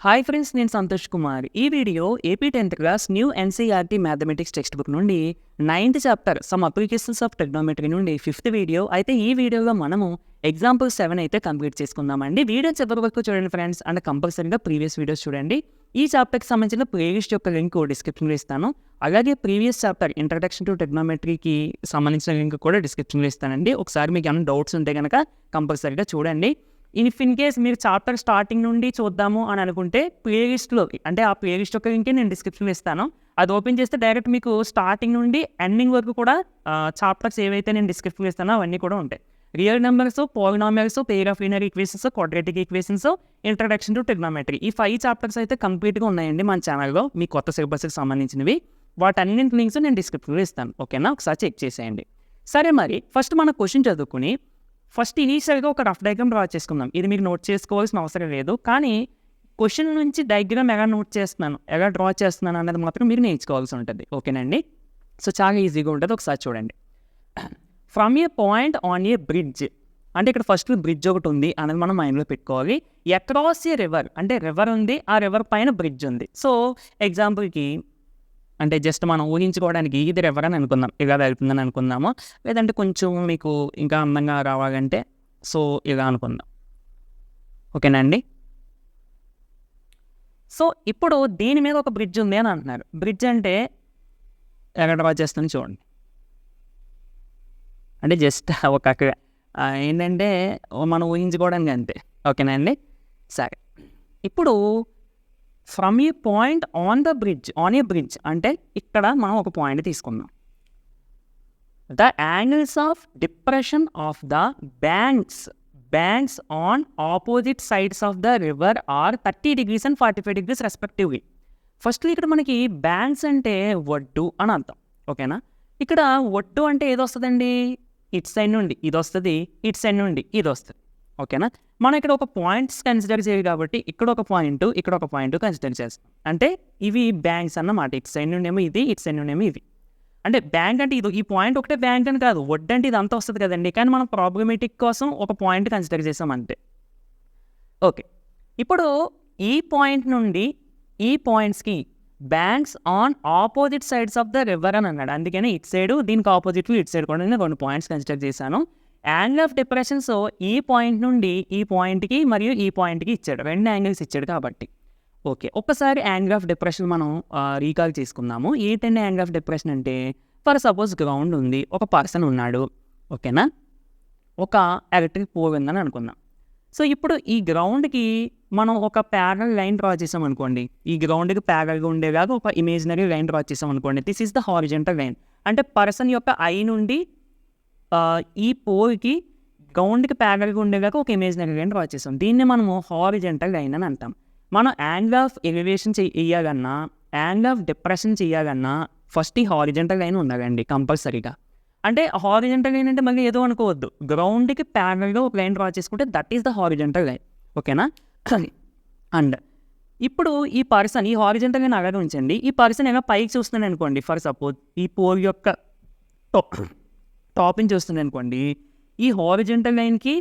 Hi friends, నేను సంతోష్ కుమార్. ఈ video AP 10th class new NCERT mathematics text book నుండి 9th chapter some applications of trigonometry నుండి 5th video. అయితే ఈ వీడియోలో మనము ఎగ్జాంపుల్ 7 అయితే కంప్లీట్ చేసుకుందామండి. వీడియో చివరి వరకు చూడండి ఫ్రెండ్స్, అండ్ కంపల్సరీగా ప్రీవియస్ వీడియోస్ చూడండి. ఈ చాప్టర్కి సంబంధించిన ప్లేలిస్ట్ యొక్క లింక్ డిస్క్రిప్షన్లో ఇస్తాను. అలాగే ప్రీవియస్ చాప్టర్ ఇంట్రడక్షన్ టు ట్రిగ్నోమెట్రీకి సంబంధించిన లింక్ కూడా డిస్క్రిప్షన్లో ఇస్తానండి. ఒకసారి మీకు ఏమైనా డౌట్స్ ఉంటే కనుక కంపల్సరీగా చూడండి. ఇన్ కేస్ మీరు చాప్టర్ స్టార్టింగ్ నుండి చూద్దాము అని అనుకుంటే ప్లేలిస్ట్లోకి, అంటే ఆ ప్లేలిస్ట్ యొక్క లింకే నేను డిస్క్రిప్షన్లో ఇస్తాను. అది ఓపెన్ చేస్తే డైరెక్ట్ మీకు స్టార్టింగ్ నుండి ఎండింగ్ వరకు కూడా చాప్టర్స్ ఏవైతే నేను డిస్క్రిప్షన్లో ఇస్తానో అవన్నీ కూడా ఉంటాయి. Real numbers, polynomials, pair of linear equations, quadratic equations, introduction to trigonometry, ఈ 5 చాప్టర్స్ అయితే కంప్లీట్గా ఉన్నాయండి మన ఛానల్లో. మీ కొత్త సిలబస్కి సంబంధించినవి వాటన్నింటి లింక్స్ నేను డిస్క్రిప్షన్లో ఇస్తాను. ఓకేనా, ఒకసారి చెక్ చేసేయండి. సరే, మరి ఫస్ట్ మన క్వశ్చన్ చదువుకుని ఫస్ట్ ఇనీషియల్గా ఒక రఫ్ డయాగ్రామ్ డ్రా చేసుకుందాం. ఇది మీకు నోట్ చేసుకోవాల్సిన అవసరం లేదు, కానీ క్వశ్చన్ నుంచి డయాగ్రామ్ ఎలా నోట్ చేస్తున్నాను, ఎలా డ్రా చేస్తున్నాను అన్నది మాత్రం మీరు నేర్చుకోవాల్సి ఉంటుంది. ఓకేనండి, సో చాలా ఈజీగా ఉంటుంది. ఒకసారి చూడండి. From a point on a bridge, అంటే ఇక్కడ ఫస్ట్ బ్రిడ్జ్ ఒకటి ఉంది అనేది మనం మైండ్లో పెట్టుకోవాలి. అక్రాస్ ఏ రివర్, అంటే రివర్ ఉంది, ఆ రివర్ పైన బ్రిడ్జ్ ఉంది. సో ఎగ్జాంపుల్కి, అంటే జస్ట్ మనం ఊహించుకోవడానికి ఇది రివర్ అని అనుకుందాం, ఇలా వెళ్తుందని అనుకుందాము. లేదంటే కొంచెం మీకు ఇంకా అందంగా రావాలంటే సో ఇలా అనుకుందాం. ఓకేనా అండి. సో ఇప్పుడు దీని మీద ఒక బ్రిడ్జ్ ఉంది అని అంటున్నారు. బ్రిడ్జ్ అంటే ఎలా డ్రా చేస్తుంది చూడండి. అంటే జస్ట్ ఒక ఏంటంటే మనం ఊహించుకోవడానికి అంతే. ఓకేనా అండి. సరే, ఇప్పుడు from a point on the bridge, on a bridge అంటే ఇక్కడ మనం ఒక పాయింట్ తీసుకుందాం. The angles of depression of the banks on opposite sides of the river are 30 degrees and 45 degrees respectively. First ఇక్కడ మనకి బ్యాంక్స్ అంటే ఒడ్డు అని అర్థం. ఓకేనా, ఇక్కడ ఒడ్డు అంటే ఏది వస్తుందండి, ఇటు సైడ్ నుండి ఇది వస్తుంది, ఇటు సైడ్ నుండి ఇది వస్తుంది. ఓకేనా, మనం ఇక్కడ ఒక పాయింట్స్ కన్సిడర్ చేయాలి కాబట్టి ఇక్కడ ఒక పాయింట్, ఇక్కడ ఒక పాయింట్ కన్సిడర్ చేస్తాం. అంటే ఇవి బ్యాంక్స్ అన్నమాట. ఇటు సైడ్ నుండి ఏమో ఇది, ఇటు సైడ్ నుండి ఏమో ఇది. అంటే బ్యాంక్ అంటే ఇది, ఈ పాయింట్ ఒకటే బ్యాంక్ అని కాదు, వడ్డు అంటే ఇది అంతా వస్తుంది కదండి. కానీ మనం ప్రాబ్లమేటిక్ కోసం ఒక పాయింట్ కన్సిడర్ చేసాం అంతే. ఓకే, ఇప్పుడు ఈ పాయింట్ నుండి ఈ పాయింట్స్కి banks on opposite sides of the river అని అన్నాడు. అందుకని ఇటు సైడ్, దీనికి ఆపోజిట్ ఇటు సైడ్ కూడా నేను 2 పాయింట్స్ కన్సిడర్ చేశాను. యాంగిల్ ఆఫ్ డిప్రెషన్స్ ఈ పాయింట్ నుండి ఈ పాయింట్కి మరియు ఈ పాయింట్కి ఇచ్చాడు, 2 యాంగిల్స్ ఇచ్చాడు కాబట్టి. ఓకే, ఒక్కసారి యాంగిల్ ఆఫ్ డిప్రెషన్ మనం రీకాల్ చేసుకుందాము. ఏంటంటే యాంగిల్ ఆఫ్ డిప్రెషన్ అంటే, ఫర్ సపోజ్ గ్రౌండ్ ఉంది, ఒక పర్సన్ ఉన్నాడు. ఓకేనా, ఒక ఎలక్ట్రిక్ పోల్ ఉందని అనుకుందాం. సో ఇప్పుడు ఈ గ్రౌండ్కి మనం ఒక ప్యారల్ లైన్ డ్రా చేసాం అనుకోండి. ఈ గ్రౌండ్కి ప్యారల్గా ఉండేలాగా ఒక ఇమేజినరీ లైన్ డ్రా చేసాం అనుకోండి. This is the horizontal line. అంటే పర్సన్ యొక్క ఐ నుండి ఈ పోల్కి గ్రౌండ్కి ప్యారల్గా ఉండేలాగా ఒక ఇమేజినరీ లైన్ డ్రా చేసాం. దీన్ని మనము హారిజంటల్ లైన్ అని అంటాం. మనం యాంగిల్ ఆఫ్ ఎలివేషన్ చేయాలన్నా, యాంగిల్ ఆఫ్ డిప్రెషన్ చేయాలన్నా ఫస్ట్ ఈ హారిజంటల్ లైన్ ఉండాలండి కంపల్సరీగా. అంటే హారిజంటల్ లైన్ అంటే మళ్ళీ ఏదో అనుకోవద్దు, గ్రౌండ్కి ప్యారల్గా ఒక లైన్ డ్రా చేసుకుంటే that is the horizontal line. ఓకేనా, అండ్ ఇప్పుడు ఈ పర్సన్, ఈ హారిజంటల్ లైన్ అలాగే ఉంచండి. ఈ పర్సన్ ఏమో పైకి చూస్తున్నాడు అనుకోండి, ఫర్ సపోజ్ ఈ పోల్ యొక్క టాప్ నుంచి చూస్తుంది అనుకోండి. ఈ హారిజంటల్ లైన్కి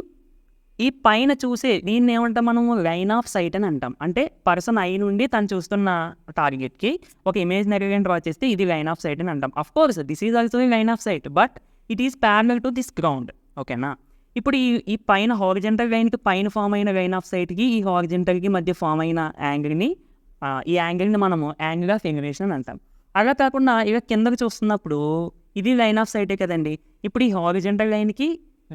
ఈ పైన చూసే దీన్ని ఏమంటాం మనము, లైన్ ఆఫ్ సైట్ అని అంటాం. అంటే పర్సన్ ఐ నుండి తను చూస్తున్న టార్గెట్కి ఒక ఇమేజినరీ లైన్ డ్రా చేస్తే ఇది లైన్ ఆఫ్ సైట్ అని అంటాం. Of course this is also line of sight, but it is parallel to this ground. ఓకేనా, ఇప్పుడు ఈ పైన హారిజంటల్ లైన్కి పైన ఫామ్ అయిన లైన్ ఆఫ్ సైట్కి ఈ హారిజంటల్కి మధ్య ఫామ్ అయిన యాంగిల్ని, ఈ యాంగిల్ని మనము యాంగిల్ ఆఫ్ ఎలివేషన్ అని అంటాం. అలా కాకుండా ఇక కిందకు చూస్తున్నప్పుడు ఇది లైన్ ఆఫ్ సైటే కదండి. ఇప్పుడు ఈ హారిజంటల్ లైన్కి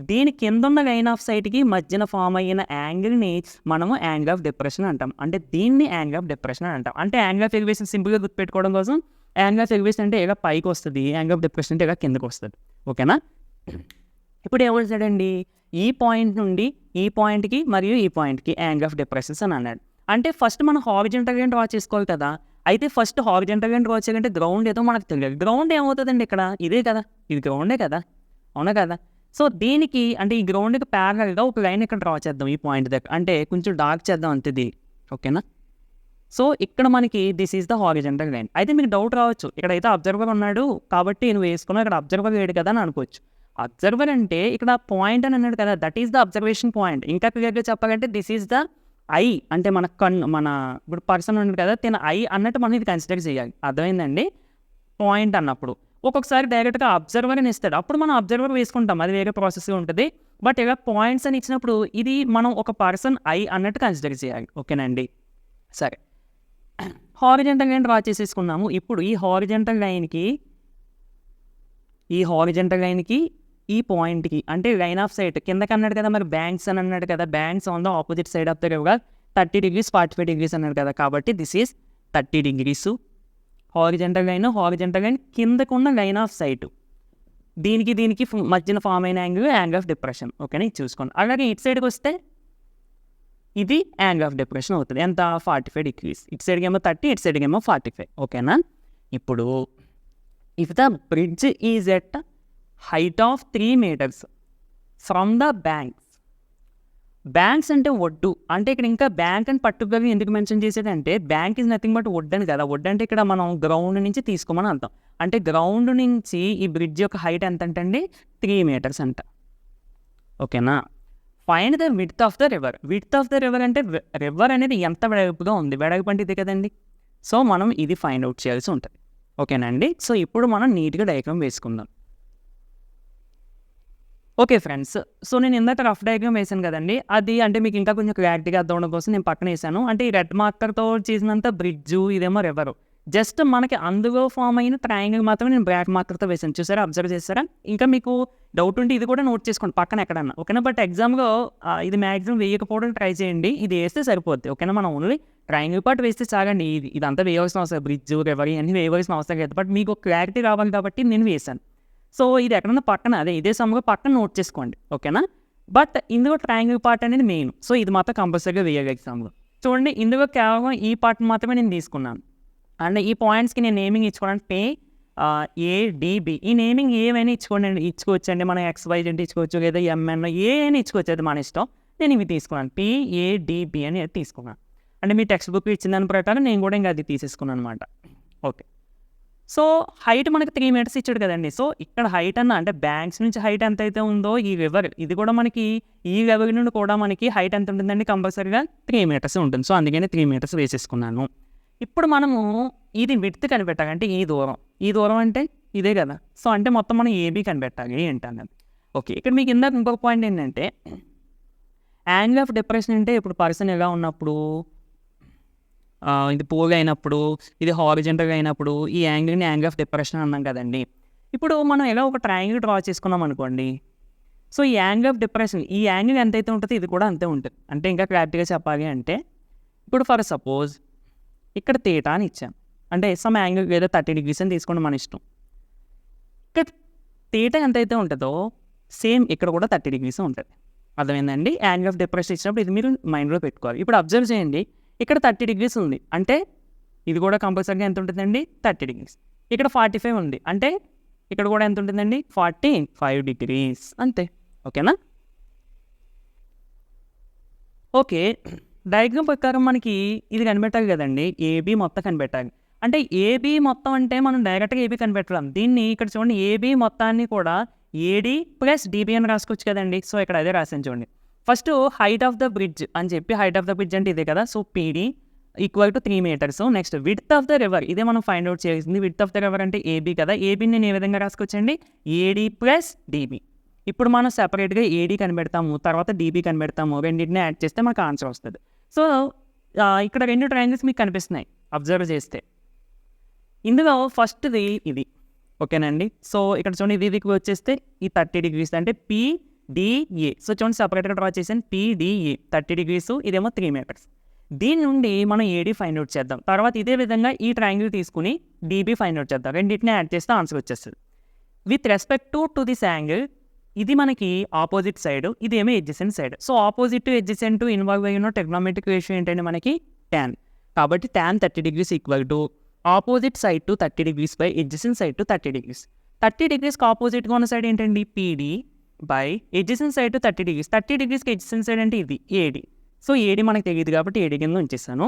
దీని కింద ఉన్న లైన్ ఆఫ్ సైట్కి మధ్యన ఫామ్ అయిన యాంగిల్ని మనము యాంగిల్ ఆఫ్ డిప్రెషన్ అంటాం. అంటే దీన్ని యాంగిల్ ఆఫ్ డిప్రెషన్ అని అంటాం. అంటే యాంగిల్ ఆఫ్ ఎలివేషన్ సింపుల్గా గుర్తుపెట్టుకోవడం కోసం, యాంగిల్ ఆఫ్ ఎలివేషన్ అంటే ఇలా పైకి వస్తుంది, యాంగిల్ ఆఫ్ డిప్రెషన్ అంటే ఇలా కిందకు వస్తుంది. ఓకేనా, ఇప్పుడు ఏమవుతాడండి, ఈ పాయింట్ నుండి ఈ పాయింట్కి మరియు ఈ పాయింట్కి యాంగిల్ ఆఫ్ డిప్రెషన్స్ అని అన్నాడు. అంటే ఫస్ట్ మనం హారిజంటల్ లైన్ డ్రా చేసుకోవాలి కదా. అయితే ఫస్ట్ హారిజంటల్ లైన్ డ్రా చేయాలంటే గ్రౌండ్ ఏదో మనకు తెలియదు. గ్రౌండ్ ఏమవుతుందండి, ఇక్కడ ఇదే కదా, ఇది గ్రౌండే కదా, అవునా కదా. సో దీనికి, అంటే ఈ గ్రౌండ్కి ప్యారల్గా ఒక లైన్ ఇక్కడ డ్రా చేద్దాం ఈ పాయింట్ దగ్గర. అంటే కొంచెం డార్క్ చేద్దాం అంతే ఇది. ఓకేనా, సో ఇక్కడ మనకి this is the horizontal line. అయితే మీకు డౌట్ రావచ్చు, ఇక్కడైతే అబ్జర్వర్ ఉన్నాడు కాబట్టి నువ్వు వేసుకున్నావు, ఇక్కడ అబ్జర్వర్ లేడు కదా అని అనుకోవచ్చు. అబ్జర్వర్ అంటే ఇక్కడ పాయింట్ అని అన్నాడు కదా, that is the observation point. ఇంకా క్లియర్గా చెప్పాలంటే దిస్ ఈజ్ ద ఐ అంటే మన ఇప్పుడు పర్సన్ ఉన్నాడు కదా, తిన ఐ అన్నట్టు మనం ఇది కన్సిడర్ చేయాలి. అర్థమైందండి? పాయింట్ అన్నప్పుడు ఒక్కొక్కసారి డైరెక్ట్గా అబ్జర్వర్ అని ఇస్తాడు, అప్పుడు మనం అబ్జర్వర్ వేసుకుంటాం, అది వేరే ప్రాసెస్గా ఉంటుంది. బట్ ఇలా పాయింట్స్ అని ఇచ్చినప్పుడు ఇది మనం ఒక పర్సన్ ఐ అన్నట్టు కన్సిడర్ చేయాలి. ఓకేనండి? సరే, హారిజంటల్ లైన్ డ్రా చేసేసుకున్నాము. ఇప్పుడు ఈ హారిజంటల్ లైన్కి ఈ పాయింట్కి అంటే లైన్ ఆఫ్ సైట్ కిందకి అన్నాడు కదా, మరి బ్యాంక్స్ అని అన్నాడు కదా, banks on the opposite side of the river 30 degrees 45 degrees అన్నాడు కదా, కాబట్టి this is 30 degrees. Horizontal line కిందకున్న లైన్ ఆఫ్ సైట్, దీనికి మధ్యన ఫామ్ అయిన యాంగిల్ ఆఫ్ డిప్రెషన్. ఓకేనా? ఇది చూసుకోండి. అలాగే ఇటు సైడ్కి వస్తే ఇది యాంగిల్ ఆఫ్ డిప్రెషన్ అవుతుంది. ఎంత? 45 degrees. ఇటు సైడ్కి ఏమో 30, ఇటు సైడ్కి ఏమో 45. ఓకేనా? ఇప్పుడు if the bridge is at height of 3 meters from the banks అంటే ఒడ్డు, అంటే ఇక్కడ ఇంకా బ్యాంక్ అని పర్టికులర్గా ఎందుకు మెన్షన్ చేసేదంటే bank is nothing but wood అని కదా. వుడ్ అంటే ఇక్కడ మనం గ్రౌండ్ నుంచి తీసుకోమని అర్థం. అంటే గ్రౌండ్ నుంచి ఈ బ్రిడ్జ్ యొక్క హైట్ ఎంత అంటండి? 3 meters అంట. ఓకేనా? Find the width of the river అంటే రివర్ అనేది ఎంత వెడల్పుగా ఉంది, వెడల్పు అంటే ఇది కదండి. సో మనం ఇది ఫైండ్ అవుట్ చేయాల్సి ఉంటుంది. ఓకేనండి? సో ఇప్పుడు మనం నీట్గా డయాగ్రామ్ వేసుకుందాం. ఓకే ఫ్రెండ్స్, సో నేను ఇందాక రఫ్ డయాగ్రామ్ వేసాను కదండి, అది అంటే మీకు ఇంకా కొంచెం క్లారిటీగా అర్థం అవడం కోసం నేను పక్కన వేసాను. అంటే ఈ రెడ్ మార్కర్తో చేసినంత బ్రిడ్జు, ఇదేమో రివరు, జస్ట్ మనకి అందులో ఫామ్ అయిన ట్రయాంగిల్ మాత్రమే నేను బ్లాక్ మార్కర్తో వేసాను. చూసారా? అబ్జర్వ్ చేస్తారా? ఇంకా మీకు డౌట్ ఉంటే ఇది కూడా నోట్ చేసుకోండి పక్కన ఎక్కడన్నా. ఓకేనా? బట్ ఎగ్జామ్లో ఇది మ్యాక్సిమం వేయకపోవడం ట్రై చేయండి, ఇది వేస్తే సరిపోద్ది. ఓకేనా? మనం ఓన్లీ ట్రయాంగిల్ పార్ట్ వేస్తే చాలండి. ఇదంతా వేయవలసిన అవసరం, బ్రిడ్జ్ రివర్ అన్నీ వేయవలసిన అవసరం లేదు. బట్ మీకు క్లారిటీ రావాలి కాబట్టి నేను వేసాను. సో ఇది ఎక్కడన్నా పక్కన ఇదే సమ్గా పక్కన నోట్ చేసుకోండి. ఓకేనా? బట్ ఇందులో ట్రయాంగిల్ పార్ట్ అనేది మెయిన్, సో ఇది మాత్రం కంపల్సరీగా వేయాలి ఎగ్జామ్లో. చూడండి, ఇందులో కేవలం ఈ పార్ట్ మాత్రమే నేను తీసుకున్నాను. అండ్ ఈ పాయింట్స్కి నేను నేమింగ్ ఇచ్చుకోవడానికి PADB, ఈ నేమింగ్ ఏమైనా ఇచ్చుకోవచ్చండి. మనం XYZ ఇచ్చుకోవచ్చు, లేదా MN ఏమైనా ఇచ్చుకోవచ్చు, అది మన ఇష్టం. నేను ఇవి తీసుకున్నాను, PADB అని తీసుకున్నాను. అంటే మీ టెక్స్ట్ బుక్ ఇచ్చిన దాని ప్రకారం నేను కూడా ఇంకా అది తీసేసుకున్నాను అనమాట. ఓకే, సో హైట్ మనకి 3 meters ఇచ్చాడు కదండి. సో ఇక్కడ హైట్ అంటే బ్యాంక్స్ నుంచి హైట్ ఎంత అయితే ఉందో ఈ రివర్, ఇది కూడా మనకి ఈ రివర్ నుండి కూడా మనకి హైట్ ఎంత ఉంటుందండి? కంపల్సరీగా 3 meters ఉంటుంది. సో అందుకని 3 meters వేసేసుకున్నాను. ఇప్పుడు మనము ఇది విడ్త్ కనిపెట్టాలి. అంటే ఈ దూరం అంటే ఇదే కదా. సో అంటే మొత్తం మనం AB కనిపెట్టాలి ఏంటన్నది. ఓకే, ఇక్కడ మీకు ఇందాక ఇంకొక పాయింట్ ఏంటంటే యాంగిల్ ఆఫ్ డిప్రెషన్ అంటే ఇప్పుడు పర్సన్ ఎలా ఉన్నప్పుడు, ఇది పోగా అయినప్పుడు, ఇది హారిజంటల్గా అయినప్పుడు ఈ యాంగిల్ని యాంగిల్ ఆఫ్ డిప్రెషన్ అన్నాం కదండి. ఇప్పుడు మనం ఎలా ఒక ట్రయాంగిల్ డ్రా చేసుకున్నాం అనుకోండి. సో ఈ యాంగిల్ ఆఫ్ డిప్రెషన్, ఈ యాంగిల్ ఎంతైతే ఉంటుందో ఇది కూడా అంతే ఉంటుంది. అంటే ఇంకా క్లారిటీగా చెప్పాలి అంటే ఇప్పుడు ఫర్ సపోజ్ ఇక్కడ తీటా అని ఇచ్చాం, అంటే సమ్ యాంగిల్ ఏదో 30 degrees అని తీసుకోండి, మన ఇష్టం. ఇక్కడ తీటా ఎంతైతే ఉంటుందో సేమ్ ఇక్కడ కూడా 30 degrees ఉంటుంది. అర్థమైందండి? యాంగిల్ ఆఫ్ డిప్రెషన్ ఇచ్చినప్పుడు ఇది మీరు మైండ్లో పెట్టుకోవాలి. ఇప్పుడు అబ్జర్వ్ చేయండి, ఇక్కడ 30 degrees ఉంది, అంటే ఇది కూడా కంపల్సరీగా ఎంత ఉంటుందండి? 30 degrees. ఇక్కడ 45 ఉంది, అంటే ఇక్కడ కూడా ఎంత ఉంటుందండి? 45 degrees అంతే. ఓకేనా? ఓకే, డయాగ్రామ్ ప్రకారం మనకి ఇది కనిపెట్టాలి కదండి, AB మొత్తం కనిపెట్టాలి. అంటే AB మొత్తం అంటే మనం డైరెక్ట్గా AB కనిపెట్టలేం. దీన్ని ఇక్కడ చూడండి, AB మొత్తాన్ని కూడా AD + DB అని రాసుకోవచ్చు కదండి. సో ఇక్కడ అదే రాసాను చూడండి. First height of the bridge అని చెప్పి, హైట్ ఆఫ్ ద బ్రిడ్జ్ అంటే ఇదే కదా. So PD = 3 meters. Next width of the river, ఇదే మనం ఫైండ్ అవుట్ చేయాల్సింది. విడ్త్ ఆఫ్ ద రివర్ అంటే AB కదా. ABని నేను ఏ విధంగా రాసుకోవచ్చండి? AD + DB. ఇప్పుడు మనం సెపరేట్గా AD కనిపెడతాము, తర్వాత DB కనిపెడతాము, రెండింటిని యాడ్ చేస్తే మనకు ఆన్సర్ వస్తుంది. సో ఇక్కడ 2 ట్రయాంగిల్స్ మీకు కనిపిస్తున్నాయి అబ్జర్వ్ చేస్తే. ఇందులో ఫస్ట్ది ఇది. ఓకేనండి? సో ఇక్కడ చూడండి, ఇది వచ్చేస్తే ఈ 30 degrees అంటే PDA. సో చూడండి, సపరేట్గా డ్రా చేసాను, PDA 30 degrees, ఇదేమో 3 meters. దీని నుండి మనం AD ఫైండ్ అవుట్ చేద్దాం. తర్వాత ఇదే విధంగా ఈ ట్రయాంగిల్ తీసుకుని DB ఫైండ్ అవుట్ చేద్దాం. రెండింటిని యాడ్ చేస్తే ఆన్సర్ వచ్చేస్తుంది. With respect to this angle, ఇది మనకి ఆపోజిట్ సైడ్, ఇదేమో adjacent side. So opposite adjacent involve అయిన ట్రిగ్నోమెట్రిక్ రేషియో ఏంటంటే మనకి tan. కాబట్టి tan 30 degrees = opposite side to 30 degrees by adjacent side to 30 degrees. 30 degreesకి ఆపోజిట్గా ఉన్న సైడ్ ఏంటండి? PD by adjacent side to 30 degrees. 30 degreesకి ఎడ్జసెంట్ సైడ్ అంటే ఇది AD. సో AD మనకు తెలియదు కాబట్టి AD కింద ఉంచేస్తాను.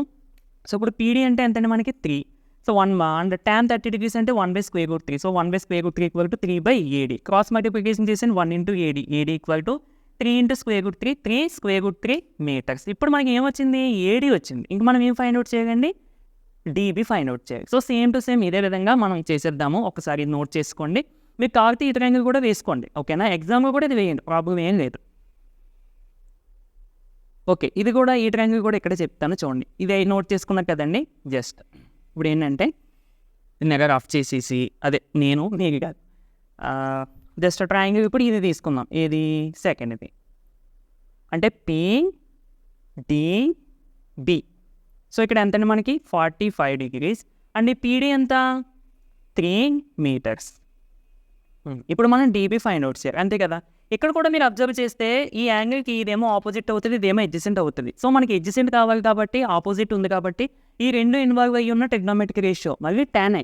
సో ఇప్పుడు PD అంటే ఎంతంటే మనకి 3. సో 1 అండ్ tan 30 degrees అంటే 1/√3. So 1/√3 = 3/AD. క్రాస్ మల్టిప్లికేషన్ చేసిన 1 × AD. AD = 3 into square root 3, 3 square root 3 metres. ఇప్పుడు మనకి ఏమొచ్చింది, ఏడీ వచ్చింది. ఇంక మనం ఏం ఫైండ్ అవుట్ చేయాలండి, డీబీ ఫైండ్ అవుట్ చేయాలి. సో సేమ్ టు సేమ్ ఇదే విధంగా మనం చేసేద్దాము. ఒకసారి నోట్ చేసుకోండి. మీకు కావాలంటే ఈ ట్రయాంగిల్ కూడా వేసుకోండి, ఓకేనా. ఎగ్జామ్లో కూడా ఇది వేయండి, ప్రాబ్లం ఏం లేదు. ఓకే, ఇది కూడా ఈ ట్రయాంగిల్ కూడా ఇక్కడ చెప్తాను చూడండి. ఇది నోట్ చేసుకున్నారు కదండి. జస్ట్ ఇప్పుడు ఏంటంటే నెగర్ ఆఫ్ చేసేసి, అదే నేను కాదు, జస్ట్ ట్రయాంగిల్ ఇప్పుడు ఇది తీసుకుందాం. ఏది, సెకండ్ ఇది అంటే PDB. సో ఇక్కడ ఎంతండి మనకి 45 degrees. అండ్ ఈ PD ఎంత, 3 meters. ఇప్పుడు మనం డీబీ ఫైండ్ అవుట్ చేయాలి, అంతే కదా. ఇక్కడ కూడా మీరు అబ్జర్వ్ చేస్తే ఈ యాంగిల్కి ఇదేమో ఆపోజిట్ అవుతుంది, ఇదేమో ఎడ్జసెంట్ అవుతుంది. సో మనకి ఎడ్జసెంట్ కావాలి కాబట్టి ఆపోజిట్ ఉంది కాబట్టి ఈ రెండు ఇన్వాల్వ్ అయ్యి ఉన్న ట్రిగ్నోమెట్రిక్ రేషియో మళ్ళీ tan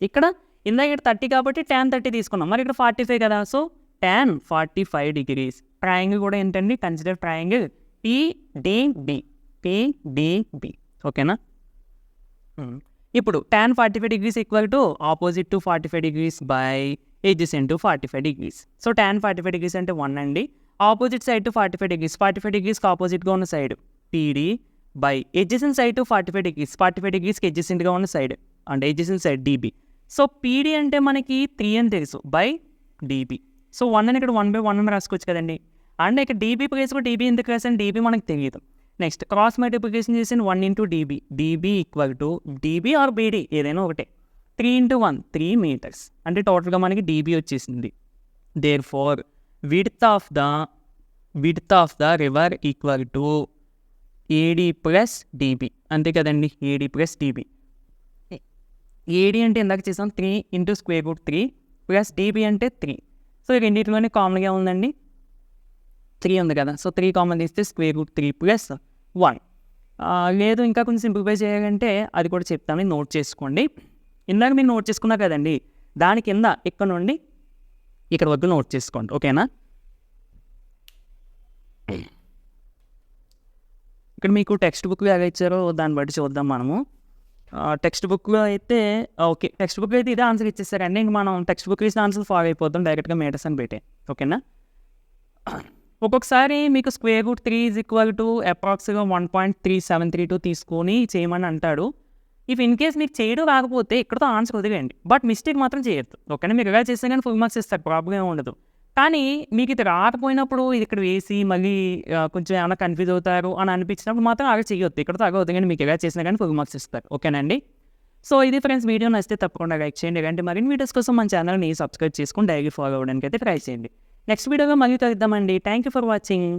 ఇక్కడ ఇందాక 30 కాబట్టి tan 30 తీసుకున్నాం, మరి ఇక్కడ 45 కదా. So tan 45 degrees. ట్రయాంగిల్ కూడా ఏంటండి, కన్సిడర్ ట్రయాంగిల్ PDB. ఓకేనా. ఇప్పుడు tan 45 degrees equal to opposite to 45 degrees by adjacent to 45 degrees. So tan 45 degrees అంటే 1 అండి. ఆపోజిట్ సైడ్ టు 45 degrees, 45 degreesకి ఆపోజిట్గా ఉన్న side PD by adjacent side to 45 degrees, 45 degreesకి ఎడ్జసెంట్గా ఉన్న side అంటే adjacent side DB. So PD అంటే మనకి 3 అని తెలుసు బై DB. సో 1 అని ఇక్కడ 1/1 అని రాసుకోవచ్చు కదండి. అండ్ ఇక్కడ DB ప్లేస్ కూడా DB ఎందుకు రాసాను, DB మనకు తెలియదు. నెక్స్ట్ క్రాస్ మల్టిప్లికేషన్ చేసిన 1 into DB equal to DB or BD ఏదైనా ఒకటే. 3 ఇంటూ 1 3 meters అంటే టోటల్గా మనకి DB వచ్చేసింది. Therefore width of the river equal to AD plus DB, అంతే కదండి. AD plus DB. AD అంటే ఇందాక చేసాం 3 into square root 3 plus DB అంటే 3. సో ఈ రెండింటిలోనే కామన్గా ఉందండి, 3 ఉంది కదా. సో 3 కామన్ తీస్తే స్క్వేర్ రూట్ 3 ప్లస్ 1. లేదు ఇంకా కొంచెం సింప్లిఫై చేయాలంటే అది కూడా చెప్తాను, నోట్ చేసుకోండి. ఇందాక మీరు నోట్ చేసుకున్నారు కదండి, దాని కింద ఇక్కడ నుండి ఇక్కడ వరకు నోట్ చేసుకోండి, ఓకేనా. ఇక్కడ మీకు టెక్స్ట్ బుక్లో ఎలా ఇచ్చారో దాన్ని బట్టి చూద్దాం మనము. టెక్స్ట్ బుక్లో అయితే ఓకే, టెక్స్ట్ బుక్లో అయితే ఇదే ఆన్సర్ ఇచ్చేస్తారండి. ఇంక మనం టెక్స్ట్ బుక్ ఇచ్చిన ఆన్సర్ ఫాలో అయిపోతాం, డైరెక్ట్గా మీటర్స్ అని పెట్టే, ఓకేనా. ఒక్కొక్కసారి మీకు square root 3 is equal to అప్రాక్స్గా 1.3732 తీసుకొని చేయమని అంటాడు. ఇఫ్ ఇన్ కేస్ మీకు చేయడం రాకపోతే ఇక్కడతో ఆన్సర్ వదిలేయండి, బట్ మిస్టేక్ మాత్రం చేయొద్దు, ఓకేనా. మీరు ఎలా చేస్తే కానీ ఫుల్ మార్క్స్ ఇస్తారు, ప్రాబ్లం ఏమి ఉండదు. కానీ మీకు ఇది రాకపోయినప్పుడు ఇది ఇక్కడ వేసి మళ్ళీ కొంచెం ఏమైనా కన్ఫ్యూజ్ అవుతారు అని అనిపించినప్పుడు మాత్రం అలా చేయొద్దు, ఇక్కడతో అలా వదిలేయండి. మీకు ఎలా చేసినా కానీ ఫుల్ మార్క్స్ ఇస్తారు, ఓకేనండి. సో ఇది ఫ్రెండ్స్, వీడియో నచ్చితే తప్పకుండా లైక్ చేయండి. ఇలాంటి మరిన్ని వీడియోస్ కోసం మన ఛానల్ని సబ్స్క్రైబ్ చేసుకుని డైలీ ఫాలో అవ్వడానికి అయితే ట్రై చేయండి. నెక్స్ట్ వీడియోలో మళ్ళీ కలుద్దామండి. Thank you for watching.